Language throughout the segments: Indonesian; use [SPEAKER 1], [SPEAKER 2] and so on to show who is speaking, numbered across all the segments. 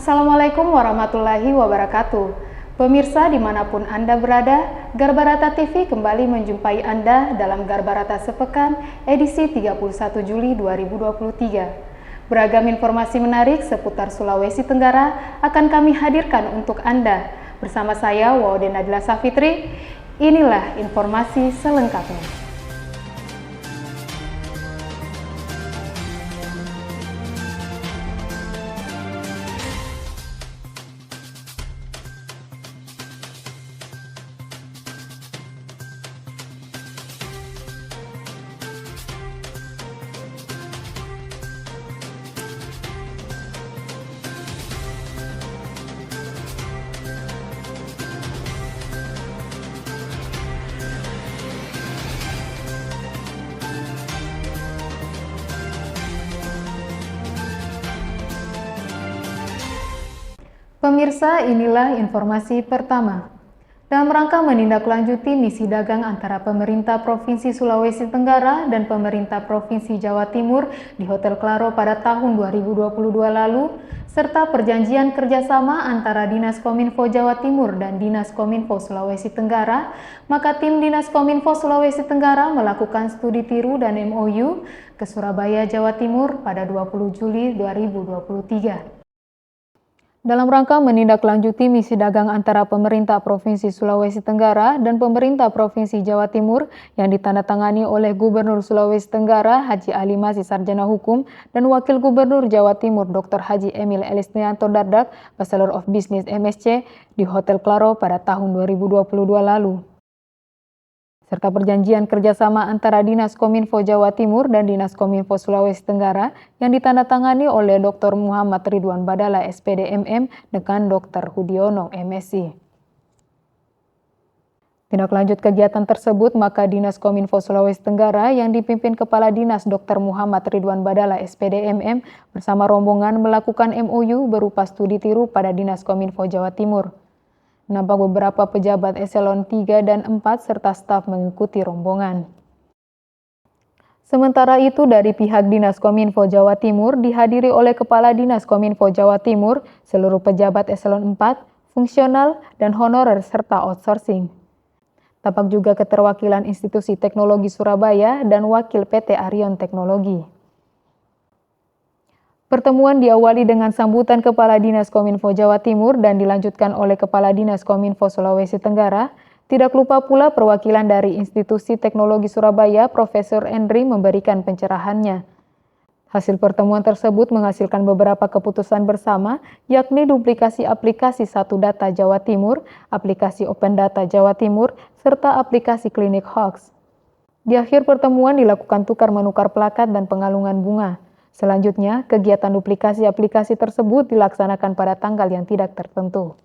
[SPEAKER 1] Assalamualaikum warahmatullahi wabarakatuh. Pemirsa dimanapun Anda berada, Garbarata TV kembali menjumpai Anda dalam Garbarata Sepekan edisi 31 Juli 2023. Beragam informasi menarik seputar Sulawesi Tenggara akan kami hadirkan untuk Anda. Bersama saya, Waude Nadila Safitri, inilah informasi selengkapnya. Pemirsa, inilah informasi pertama. Dalam rangka menindaklanjuti misi dagang antara pemerintah Provinsi Sulawesi Tenggara dan pemerintah Provinsi Jawa Timur di Hotel Claro pada tahun 2022 lalu, serta perjanjian kerjasama antara Dinas Kominfo Jawa Timur dan Dinas Kominfo Sulawesi Tenggara, maka tim Dinas Kominfo Sulawesi Tenggara melakukan studi tiru dan MOU ke Surabaya, Jawa Timur pada 20 Juli 2023. Dalam rangka menindaklanjuti misi dagang antara pemerintah Provinsi Sulawesi Tenggara dan pemerintah Provinsi Jawa Timur yang ditandatangani oleh Gubernur Sulawesi Tenggara Haji Ali Masih Sarjana Hukum dan Wakil Gubernur Jawa Timur Dr. Haji Emil Elisnianto Dardak, Bachelor of Business MSc di Hotel Claro pada tahun 2022 lalu. Serta perjanjian kerjasama antara Dinas Kominfo Jawa Timur dan Dinas Kominfo Sulawesi Tenggara yang ditandatangani oleh Dr. Muhammad Ridwan Badala SPD MM dengan Dr. Hudiono MSc. Tindak lanjut kegiatan tersebut, maka Dinas Kominfo Sulawesi Tenggara yang dipimpin Kepala Dinas Dr. Muhammad Ridwan Badala SPD MM bersama rombongan melakukan MOU berupa studi tiru pada Dinas Kominfo Jawa Timur. Nampak beberapa pejabat eselon 3 dan 4 serta staf mengikuti rombongan. Sementara itu dari pihak Dinas Kominfo Jawa Timur dihadiri oleh Kepala Dinas Kominfo Jawa Timur, seluruh pejabat eselon 4, fungsional, dan honorer serta outsourcing. Tampak juga keterwakilan Institusi Teknologi Surabaya dan Wakil PT Arion Teknologi. Pertemuan diawali dengan sambutan Kepala Dinas Kominfo Jawa Timur dan dilanjutkan oleh Kepala Dinas Kominfo Sulawesi Tenggara. Tidak lupa pula perwakilan dari Institusi Teknologi Surabaya, Profesor Endri memberikan pencerahannya. Hasil pertemuan tersebut menghasilkan beberapa keputusan bersama, yakni duplikasi aplikasi Satu Data Jawa Timur, aplikasi Open Data Jawa Timur, serta aplikasi Klinik Hoax. Di akhir pertemuan dilakukan tukar-menukar plakat dan pengalungan bunga. Selanjutnya, kegiatan duplikasi aplikasi tersebut dilaksanakan pada tanggal yang tidak tertentu.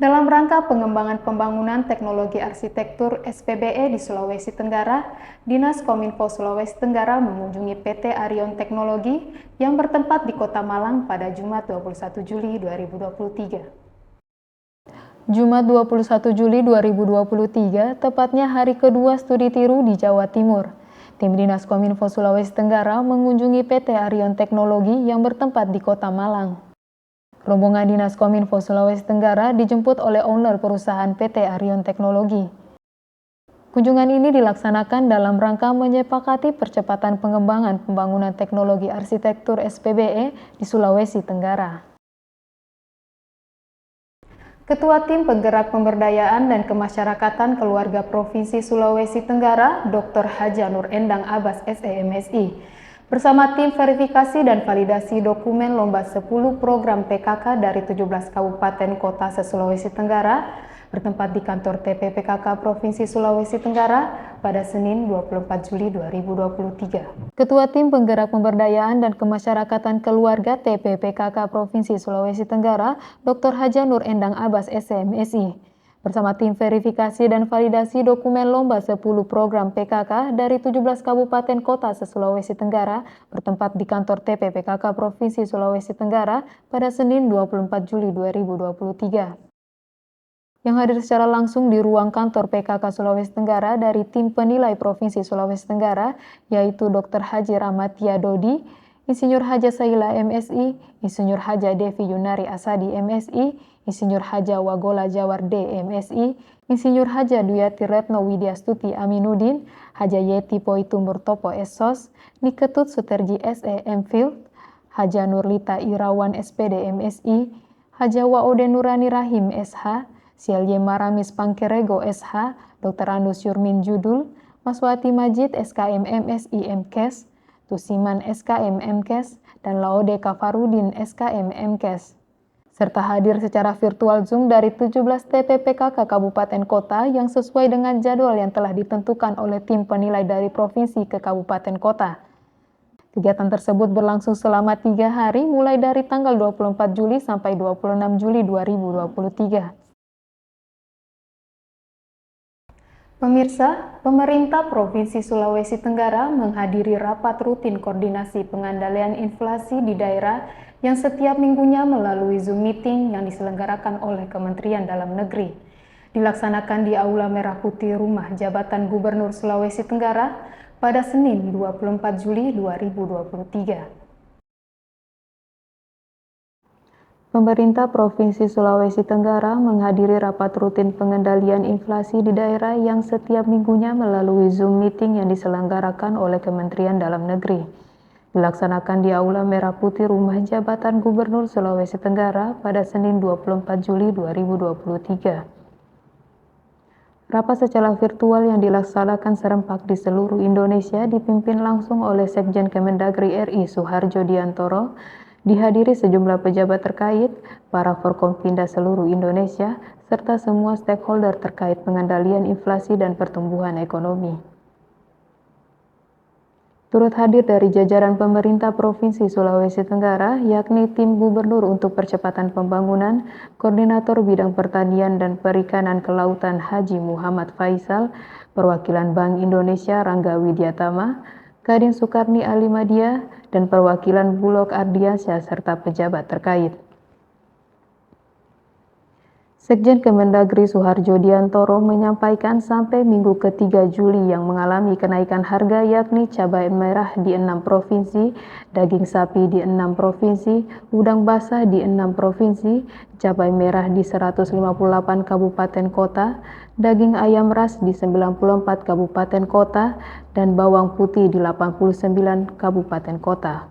[SPEAKER 1] Dalam rangka pengembangan pembangunan teknologi arsitektur SPBE di Sulawesi Tenggara, Dinas Kominfo Sulawesi Tenggara mengunjungi PT Arion Teknologi yang bertempat di Kota Malang pada Jumat 21 Juli 2023. Jumat 21 Juli 2023, tepatnya hari kedua studi tiru di Jawa Timur. Tim Dinas Kominfo Sulawesi Tenggara mengunjungi PT Arion Teknologi yang bertempat di Kota Malang. Rombongan Dinas Kominfo Sulawesi Tenggara dijemput oleh owner perusahaan PT Arion Teknologi. Kunjungan ini dilaksanakan dalam rangka menyepakati percepatan pengembangan pembangunan teknologi arsitektur SPBE di Sulawesi Tenggara. Ketua Tim Penggerak Pemberdayaan dan Kemasyarakatan Keluarga Provinsi Sulawesi Tenggara, Dr. Haja Nur Endang Abbas SEMSI, bersama tim verifikasi dan validasi dokumen lomba 10 program PKK dari 17 kabupaten kota se-Sulawesi Tenggara, bertempat di kantor TPPKK Provinsi Sulawesi Tenggara pada Senin 24 Juli 2023. Ketua Tim Penggerak Pemberdayaan dan Kemasyarakatan Keluarga TPPKK Provinsi Sulawesi Tenggara, Dr. Haja Nur Endang Abbas SMSI, bersama tim verifikasi dan validasi dokumen lomba 10 program PKK dari 17 kabupaten kota se-Sulawesi Tenggara, bertempat di kantor TPPKK Provinsi Sulawesi Tenggara pada Senin 24 Juli 2023. Yang hadir secara langsung di ruang kantor PKK Sulawesi Tenggara dari tim penilai Provinsi Sulawesi Tenggara, yaitu Dr. Haji Ramatia Dodi, Insinyur Haja Saila MSI, Insinyur Haja Devi Yunari Asadi MSI, Insinyur Haja Wagola Jawarde MSI, Insinyur Haja Duyati Retno Widyastuti Aminuddin, Haja Yeti Poitu Murtopo SSOS, Niketut Suterji SE MPhil, Haja Nurlita Irawan SPD MSI, Haja Waode Nurani Rahim SH, Sialye Maramis Pangkerego SH, Dr. Andus Yurmin Judul, Maswati Majid SKM MSI MKes, Tusiman SKM MKes, dan Laode Kafarudin SKM MKes. Serta hadir secara virtual Zoom dari 17 TPPKK Kabupaten Kota yang sesuai dengan jadwal yang telah ditentukan oleh tim penilai dari provinsi ke Kabupaten Kota. Kegiatan tersebut berlangsung selama 3 hari mulai dari tanggal 24 Juli sampai 26 Juli 2023. Pemirsa, pemerintah Provinsi Sulawesi Tenggara menghadiri rapat rutin koordinasi pengandalian inflasi di daerah yang setiap minggunya melalui Zoom meeting yang diselenggarakan oleh Kementerian Dalam Negeri. Dilaksanakan di Aula Merah Putih Rumah Jabatan Gubernur Sulawesi Tenggara pada Senin 24 Juli 2023. Pemerintah Provinsi Sulawesi Tenggara menghadiri rapat rutin pengendalian inflasi di daerah yang setiap minggunya melalui Zoom meeting yang diselenggarakan oleh Kementerian Dalam Negeri. Dilaksanakan di Aula Merah Putih Rumah Jabatan Gubernur Sulawesi Tenggara pada Senin 24 Juli 2023. Rapat secara virtual yang dilaksanakan serempak di seluruh Indonesia dipimpin langsung oleh Sekjen Kemendagri RI Suharjo Diantoro, dihadiri sejumlah pejabat terkait, para Forkompinda seluruh Indonesia, serta semua stakeholder terkait pengendalian inflasi dan pertumbuhan ekonomi. Turut hadir dari jajaran pemerintah Provinsi Sulawesi Tenggara, yakni tim Gubernur untuk Percepatan Pembangunan, Koordinator Bidang Pertanian dan Perikanan Kelautan Haji Muhammad Faisal, Perwakilan Bank Indonesia Rangga Widyatama, Kadin Sukarni Alimadia, dan perwakilan Bulog Ardiansyah serta pejabat terkait. Sekjen Kemendagri Suharjo Diantoro menyampaikan sampai minggu ke-3 Juli yang mengalami kenaikan harga yakni cabai merah di 6 provinsi, daging sapi di 6 provinsi, udang basah di 6 provinsi, cabai merah di 158 kabupaten kota, daging ayam ras di 94 kabupaten kota, dan bawang putih di 89 kabupaten kota.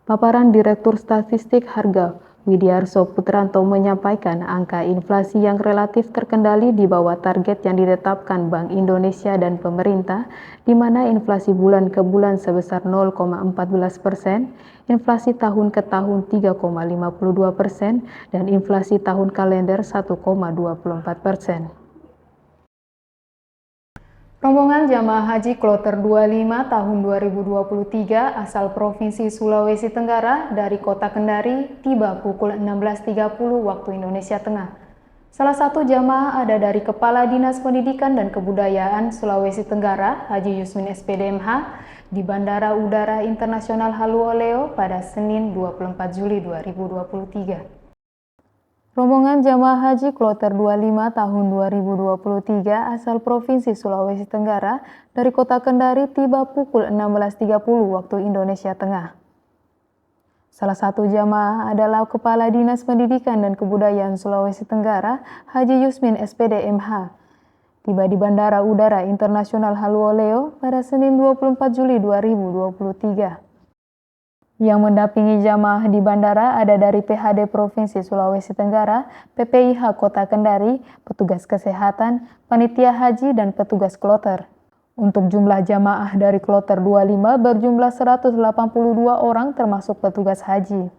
[SPEAKER 1] Paparan Direktur Statistik Harga Widiarso Putranto menyampaikan angka inflasi yang relatif terkendali di bawah target yang ditetapkan Bank Indonesia dan pemerintah, di mana inflasi bulan ke bulan sebesar 0,14%, inflasi tahun ke tahun 3,52%, dan inflasi tahun kalender 1,24%. Rombongan jamaah haji Kloter 25 tahun 2023 asal Provinsi Sulawesi Tenggara dari Kota Kendari tiba pukul 16.30 waktu Indonesia Tengah. Salah satu jamaah ada dari Kepala Dinas Pendidikan dan Kebudayaan Sulawesi Tenggara, Haji Yusmin SPD MH, di Bandara Udara Internasional Haluoleo pada Senin 24 Juli 2023. Rombongan jamaah haji Kloter 25 tahun 2023 asal Provinsi Sulawesi Tenggara dari Kota Kendari tiba pukul 16.30 waktu Indonesia Tengah. Salah satu jamaah adalah Kepala Dinas Pendidikan dan Kebudayaan Sulawesi Tenggara, Haji Yusmin SPD MH. Tiba di Bandara Udara Internasional Haluoleo pada Senin 24 Juli 2023. Yang mendampingi jamaah di bandara ada dari PHD Provinsi Sulawesi Tenggara, PPIH Kota Kendari, petugas kesehatan, panitia haji, dan petugas kloter. Untuk jumlah jamaah dari Kloter 25 berjumlah 182 orang termasuk petugas haji.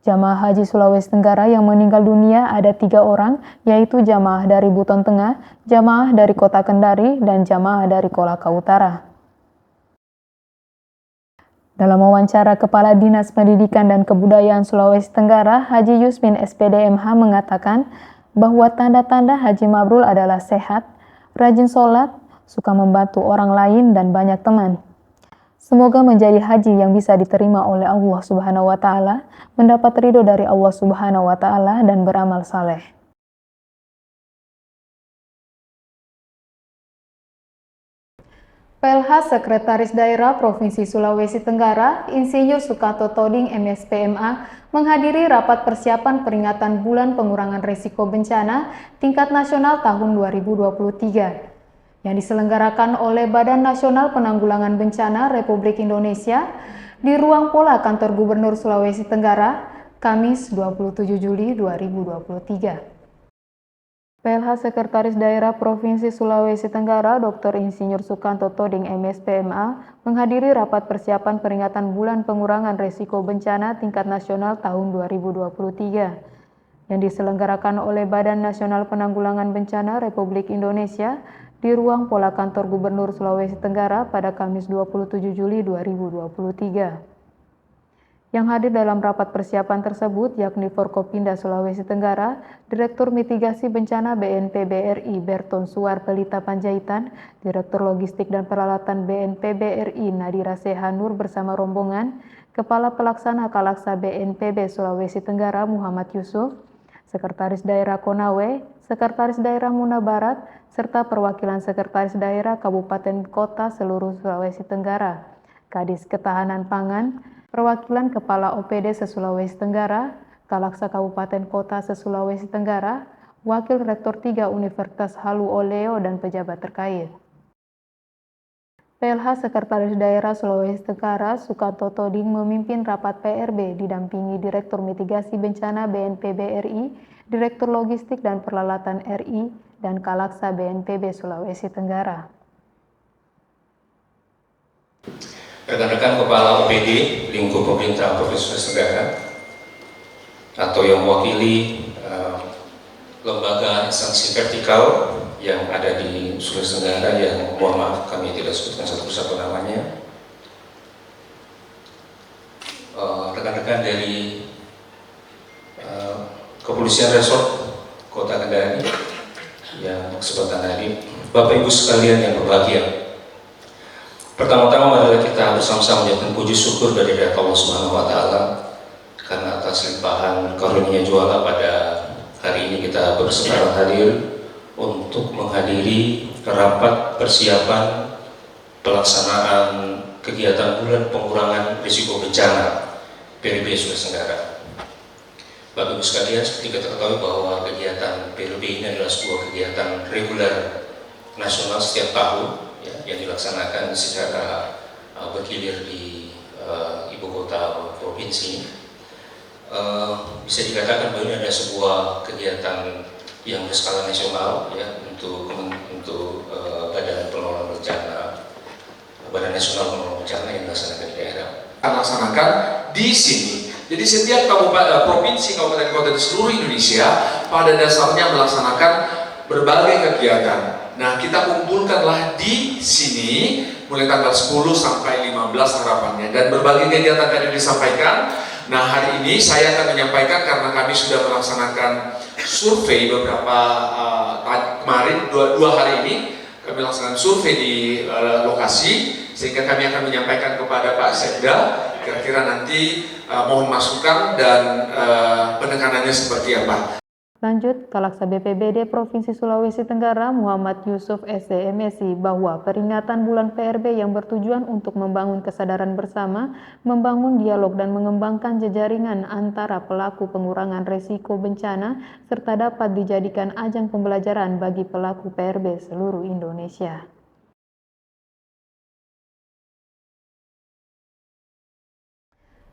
[SPEAKER 1] Jamaah haji Sulawesi Tenggara yang meninggal dunia ada 3 orang, yaitu jamaah dari Buton Tengah, jamaah dari Kota Kendari, dan jamaah dari Kolaka Utara. Dalam wawancara Kepala Dinas Pendidikan dan Kebudayaan Sulawesi Tenggara, Haji Yusmin SPD MH mengatakan bahwa tanda-tanda Haji Mabrur adalah sehat, rajin sholat, suka membantu orang lain, dan banyak teman. Semoga menjadi haji yang bisa diterima oleh Allah Subhanahu wa Ta'ala, mendapat ridho dari Allah Subhanahu wa Ta'ala, dan beramal saleh. PLH Sekretaris Daerah Provinsi Sulawesi Tenggara, Insinyur Sukanto Toding MSPMA, menghadiri rapat persiapan peringatan Bulan Pengurangan Risiko Bencana tingkat nasional tahun 2023 yang diselenggarakan oleh Badan Nasional Penanggulangan Bencana Republik Indonesia di Ruang Pola Kantor Gubernur Sulawesi Tenggara, Kamis 27 Juli 2023. PLH Sekretaris Daerah Provinsi Sulawesi Tenggara Dr. Insinyur Sukanto Toding MSPMA menghadiri rapat persiapan peringatan Bulan Pengurangan Risiko Bencana tingkat nasional tahun 2023 yang diselenggarakan oleh Badan Nasional Penanggulangan Bencana Republik Indonesia di Ruang Pola Kantor Gubernur Sulawesi Tenggara pada Kamis 27 Juli 2023. Yang hadir dalam rapat persiapan tersebut yakni Forkopimda Sulawesi Tenggara, Direktur Mitigasi Bencana BNPB RI Berton Suar Pelita Panjaitan, Direktur Logistik dan Peralatan BNPB RI Nadira Sehanur bersama rombongan, Kepala Pelaksana Kalaksa BNPB Sulawesi Tenggara Muhammad Yusuf, Sekretaris Daerah Konawe, Sekretaris Daerah Muna Barat, serta perwakilan Sekretaris Daerah Kabupaten Kota seluruh Sulawesi Tenggara, Kadis Ketahanan Pangan, perwakilan Kepala OPD se-Sulawesi Tenggara, Kalaksa Kabupaten Kota se-Sulawesi Tenggara, Wakil Rektor 3 Universitas Halu Oleo, dan pejabat terkait. PLH Sekretaris Daerah Sulawesi Tenggara Sukanto Toding memimpin rapat PRB didampingi Direktur Mitigasi Bencana BNPB RI, Direktur Logistik dan Peralatan RI, dan Kalaksa BNPB Sulawesi Tenggara.
[SPEAKER 2] Rekan-rekan Kepala OPD lingkup pemerintah Provinsi Sulawesi Tenggara atau yang mewakili lembaga instansi vertikal yang ada di Sulawesi Tenggara yang mohon maaf kami tidak sebutkan satu persatu namanya, rekan-rekan dari Kepolisian Resort Kota Kendari yang kesempatan hari, Bapak Ibu sekalian yang berbahagia. Pertama-tama adalah kita bersama-sama menjadikan puji syukur dari Allah Subhanahu wa Ta'ala karena atas limpahan karunia juala pada hari ini kita bersepakat hadir untuk menghadiri rapat persiapan pelaksanaan kegiatan Bulan Pengurangan Risiko Bencana PRB Sulawesi Tenggara. Bapak Ibu sekalian, seperti kita ketahui bahwa kegiatan PRB ini adalah sebuah kegiatan reguler nasional setiap tahun yang dilaksanakan secara bergilir di ibu kota provinsi. Bisa dikatakan bahwa ini ada sebuah kegiatan yang berskala nasional ya untuk Badan Penanggulangan Bencana, Badan Nasional Penanggulangan Bencana yang dilaksanakan di daerah.
[SPEAKER 3] Laksanakan di sini. Jadi setiap kabupaten, provinsi, kabupaten kota di seluruh Indonesia pada dasarnya melaksanakan berbagai kegiatan. Nah, kita kumpulkanlah di sini mulai tanggal 10 sampai 15 harapannya, dan berbagai kegiatan tadi disampaikan. Nah, hari ini saya akan menyampaikan karena kami sudah melaksanakan survei beberapa kemarin, dua hari ini kami laksanakan survei di lokasi, sehingga kami akan menyampaikan kepada Pak Sekda kira-kira nanti mohon masukan dan penekanannya seperti apa.
[SPEAKER 1] Lanjut, Kalaksa BPBD Provinsi Sulawesi Tenggara Muhammad Yusuf SDMSI bahwa peringatan bulan PRB yang bertujuan untuk membangun kesadaran bersama, membangun dialog dan mengembangkan jejaringan antara pelaku pengurangan risiko bencana serta dapat dijadikan ajang pembelajaran bagi pelaku PRB seluruh Indonesia.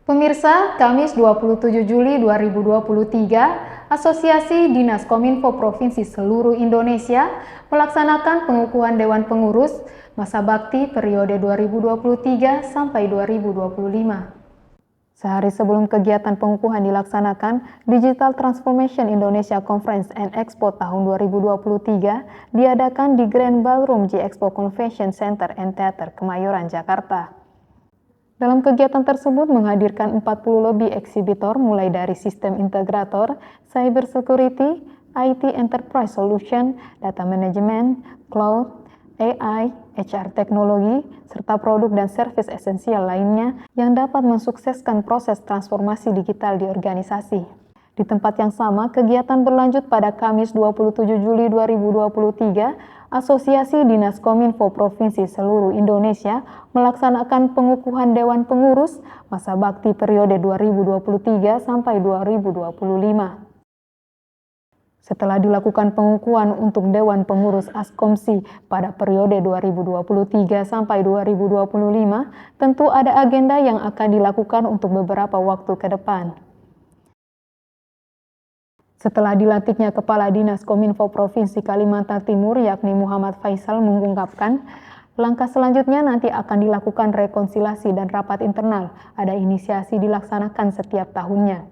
[SPEAKER 1] Pemirsa, Kamis 27 Juli 2023, Asosiasi Dinas Kominfo Provinsi seluruh Indonesia melaksanakan pengukuhan Dewan Pengurus masa bakti periode 2023 sampai 2025. Sehari sebelum kegiatan pengukuhan dilaksanakan, Digital Transformation Indonesia Conference and Expo tahun 2023 diadakan di Grand Ballroom G-Expo Convention Center and Theater Kemayoran, Jakarta. Dalam kegiatan tersebut menghadirkan 40 lebih eksibitor mulai dari sistem integrator, cyber security, IT enterprise solution, data management, cloud, AI, HR teknologi, serta produk dan servis esensial lainnya yang dapat mensukseskan proses transformasi digital di organisasi. Di tempat yang sama, kegiatan berlanjut pada Kamis 27 Juli 2023 Asosiasi Dinas Kominfo Provinsi seluruh Indonesia melaksanakan pengukuhan Dewan Pengurus masa bakti periode 2023 sampai 2025. Setelah dilakukan pengukuhan untuk Dewan Pengurus Askomsi pada periode 2023 sampai 2025, tentu ada agenda yang akan dilakukan untuk beberapa waktu ke depan. Setelah dilantiknya Kepala Dinas Kominfo Provinsi Kalimantan Timur yakni Muhammad Faisal mengungkapkan, langkah selanjutnya nanti akan dilakukan rekonsiliasi dan rapat internal, ada inisiasi dilaksanakan setiap tahunnya.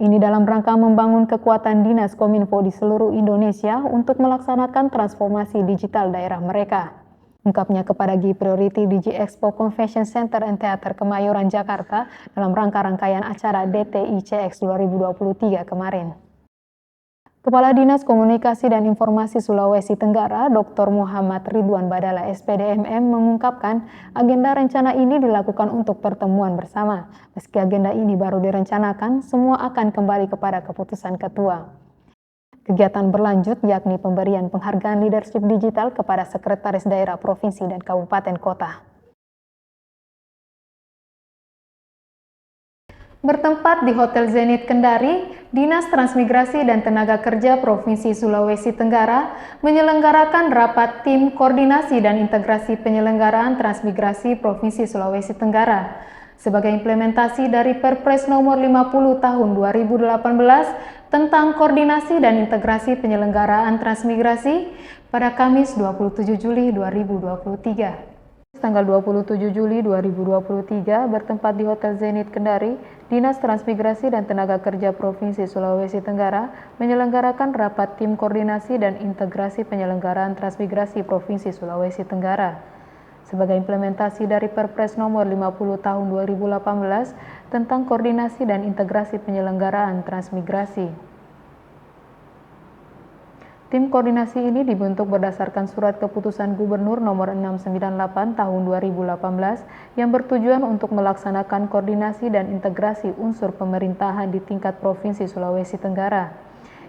[SPEAKER 1] Ini dalam rangka membangun kekuatan Dinas Kominfo di seluruh Indonesia untuk melaksanakan transformasi digital daerah mereka. Ungkapnya kepada G Priority Digi Expo Convention Center and Theater Kemayoran, Jakarta dalam rangka rangkaian acara DTICX 2023 kemarin. Kepala Dinas Komunikasi dan Informasi Sulawesi Tenggara, Dr. Muhammad Ridwan Badala SPDMM mengungkapkan agenda rencana ini dilakukan untuk pertemuan bersama. Meski agenda ini baru direncanakan, semua akan kembali kepada keputusan ketua. Kegiatan berlanjut yakni pemberian penghargaan leadership digital kepada sekretaris daerah provinsi dan kabupaten kota. Bertempat di Hotel Zenith Kendari, Dinas Transmigrasi dan Tenaga Kerja Provinsi Sulawesi Tenggara menyelenggarakan rapat tim koordinasi dan integrasi penyelenggaraan transmigrasi Provinsi Sulawesi Tenggara sebagai implementasi dari Perpres nomor 50 tahun 2018 tentang koordinasi dan integrasi penyelenggaraan transmigrasi pada Kamis 27 Juli 2023. Tanggal 27 Juli 2023 bertempat di Hotel Zenith Kendari, Dinas Transmigrasi dan Tenaga Kerja Provinsi Sulawesi Tenggara menyelenggarakan rapat tim koordinasi dan integrasi penyelenggaraan transmigrasi Provinsi Sulawesi Tenggara sebagai implementasi dari Perpres nomor 50 tahun 2018 tentang koordinasi dan integrasi penyelenggaraan transmigrasi. Tim koordinasi ini dibentuk berdasarkan surat keputusan Gubernur nomor 698 tahun 2018 yang bertujuan untuk melaksanakan koordinasi dan integrasi unsur pemerintahan di tingkat Provinsi Sulawesi Tenggara,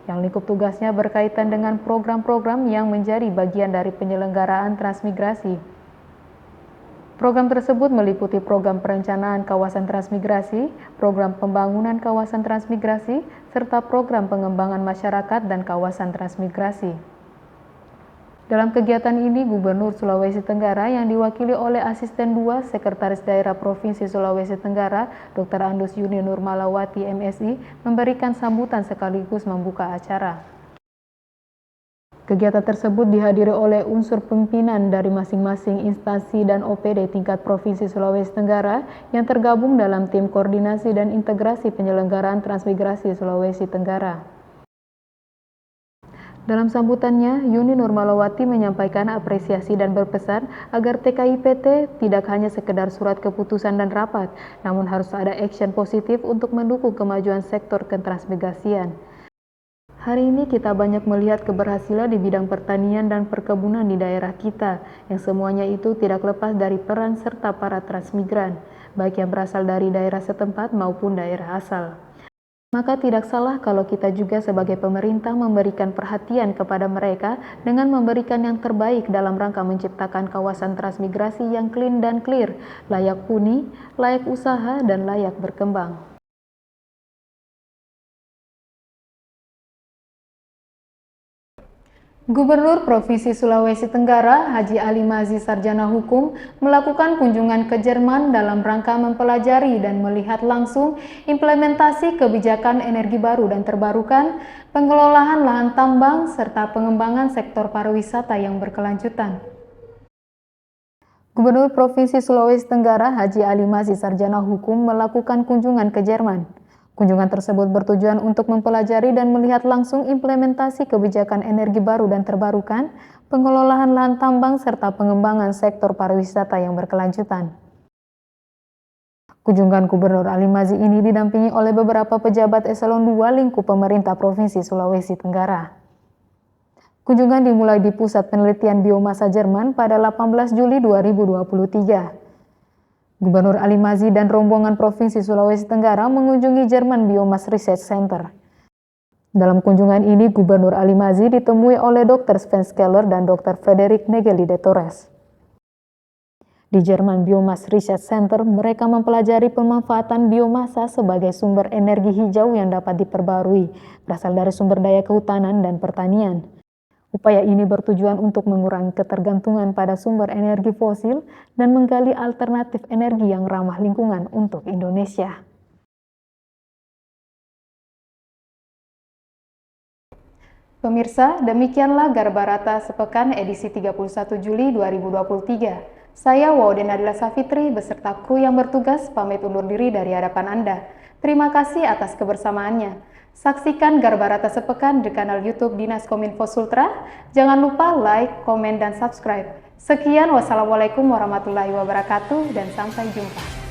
[SPEAKER 1] yang lingkup tugasnya berkaitan dengan program-program yang menjadi bagian dari penyelenggaraan transmigrasi. Program tersebut meliputi program perencanaan kawasan transmigrasi, program pembangunan kawasan transmigrasi, serta program pengembangan masyarakat dan kawasan transmigrasi. Dalam kegiatan ini, Gubernur Sulawesi Tenggara yang diwakili oleh Asisten 2 Sekretaris Daerah Provinsi Sulawesi Tenggara, Dr. Andus Yuni Nurmalawati MSI, memberikan sambutan sekaligus membuka acara. Kegiatan tersebut dihadiri oleh unsur pimpinan dari masing-masing instansi dan OPD tingkat Provinsi Sulawesi Tenggara yang tergabung dalam tim koordinasi dan integrasi penyelenggaraan transmigrasi Sulawesi Tenggara. Dalam sambutannya, Yuni Nurmalawati menyampaikan apresiasi dan berpesan agar TKIPT tidak hanya sekedar surat keputusan dan rapat, namun harus ada action positif untuk mendukung kemajuan sektor ketransmigrasian. Hari ini kita banyak melihat keberhasilan di bidang pertanian dan perkebunan di daerah kita, yang semuanya itu tidak lepas dari peran serta para transmigran, baik yang berasal dari daerah setempat maupun daerah asal. Maka tidak salah kalau kita juga sebagai pemerintah memberikan perhatian kepada mereka dengan memberikan yang terbaik dalam rangka menciptakan kawasan transmigrasi yang clean dan clear, layak huni, layak usaha, dan layak berkembang. Gubernur Provinsi Sulawesi Tenggara, Haji Ali Mazzi Sarjana Hukum, melakukan kunjungan ke Jerman dalam rangka mempelajari dan melihat langsung implementasi kebijakan energi baru dan terbarukan, pengelolaan lahan tambang, serta pengembangan sektor pariwisata yang berkelanjutan. Gubernur Provinsi Sulawesi Tenggara, Haji Ali Mazzi Sarjana Hukum, melakukan kunjungan ke Jerman. Kunjungan tersebut bertujuan untuk mempelajari dan melihat langsung implementasi kebijakan energi baru dan terbarukan, pengelolaan lahan tambang, serta pengembangan sektor pariwisata yang berkelanjutan. Kunjungan Gubernur Ali Mazzi ini didampingi oleh beberapa pejabat eselon 2 lingkup pemerintah Provinsi Sulawesi Tenggara. Kunjungan dimulai di Pusat Penelitian Biomasa Jerman pada 18 Juli 2023. Gubernur Ali Mazzi dan rombongan Provinsi Sulawesi Tenggara mengunjungi Jerman Biomass Research Center. Dalam kunjungan ini, Gubernur Ali Mazzi ditemui oleh Dr. Sven Skeller dan Dr. Frederik Negeli de Torres. Di Jerman Biomass Research Center, mereka mempelajari pemanfaatan biomasa sebagai sumber energi hijau yang dapat diperbarui, berasal dari sumber daya kehutanan dan pertanian. Upaya ini bertujuan untuk mengurangi ketergantungan pada sumber energi fosil dan menggali alternatif energi yang ramah lingkungan untuk Indonesia. Pemirsa, demikianlah Garbarata Sepekan edisi 31 Juli 2023. Saya Waudin Adila Safitri beserta kru yang bertugas pamit undur diri dari hadapan Anda. Terima kasih atas kebersamaannya. Saksikan Garbarata Sepekan di kanal YouTube Dinas Kominfo Sultra. Jangan lupa like, komen, dan subscribe. Sekian, wassalamualaikum warahmatullahi wabarakatuh, dan sampai jumpa.